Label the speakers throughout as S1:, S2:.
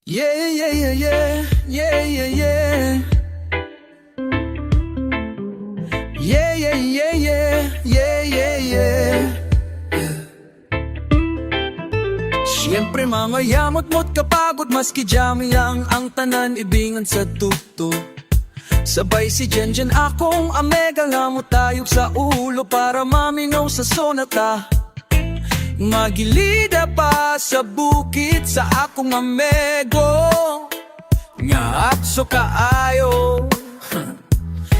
S1: Yeah, yeah, yeah, yeah, yeah, yeah, yeah. Yeah, yeah, yeah, yeah, yeah, yeah, yeah. Siyempre mamayamot-mot kapagod maski jami ang tanan ibingan sa tuto. Sabay si Jenjen akong amega ngamot tayog sa ulo para mamingaw sa sonata. Magilida pa sa bukid sa akong amego nga atso kaayo.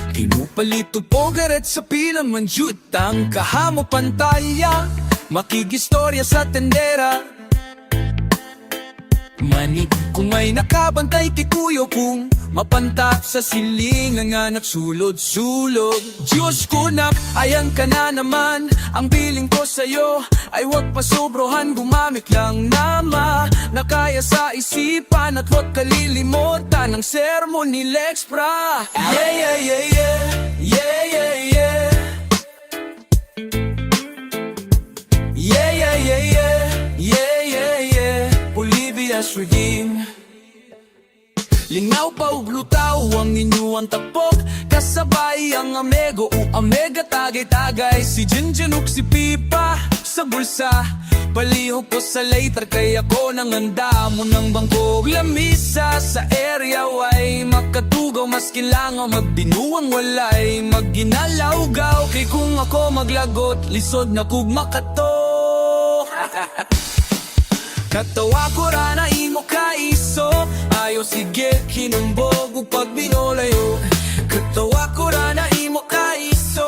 S1: Kinupalito pogaret sa pilang manjutang kahamo pantaya. Makigistorya sa tendera. Manig kung may nakabantay ti kuyo kung mapantap sa siling nga nagsulod-sulod. Diyos ko nak, ayan ka na naman. Ang piling ko sa'yo ay wag pasobrohan, gumamit lang nama na kaya sa isipan at wag kalilimutan ang sermon ni Lex Pra. Yeah, yeah, yeah, yeah, yeah, yeah, yeah. Yeah, yeah, yeah, yeah, yeah, yeah, yeah. Bolivia's Redeem. Lingaw pa ug lutaw ang inyong tapok. Kasabay ang amego o amega tagay-tagay. Si Jinjin ug si Pipa sa bulsa. Palihog ko sa later kay ako nang handa mo ng bangko. Lamisa sa area way makatugaw maski lang o magbinuang walay. Magginalawgaw kay kung ako maglagot lisod na kug makato. Katawa ko ra na imo kaiso. Ayo sige kinumbog ug pag binolayo. Katawa ko ra na imo kaiso.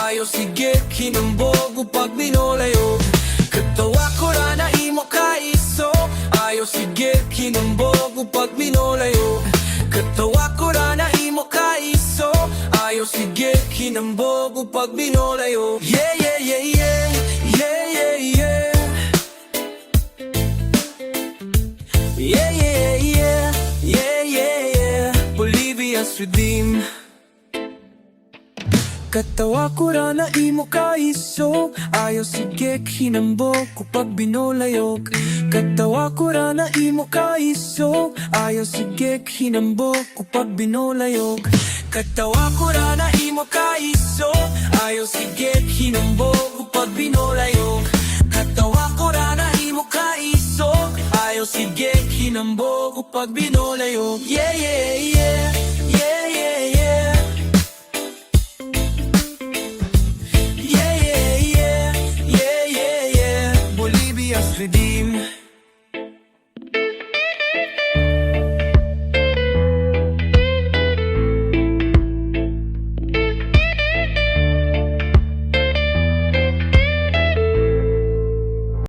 S1: Ayo sige kinumbog ug pag binolayo. Katawa ko ra na imo kaiso. Ayo sige kinumbog ug pag binolayo. Katawa ko ra na imo kaiso. Ayo sige kinumbog ug pag binolayo. Yeah, yeah, yeah, yeah. Yeah, yeah, yeah. Yeah, yeah, yeah, yeah, yeah, yeah. Bolivia's Redeem. Katawa ko ra na imo kaiso. Ayaw sige hinambog ko pag binolayog. Katawa ko ra na imo kaiso. Ayaw sige hinambog ko pag binolayog. Katawa ko ra na imo kaiso. Ayaw sige hinambog ko pag binolayog. Katawa ko ra na imo kaiso. Ayaw sige hinambog ko pag binolayog. Yeah, yeah, yeah.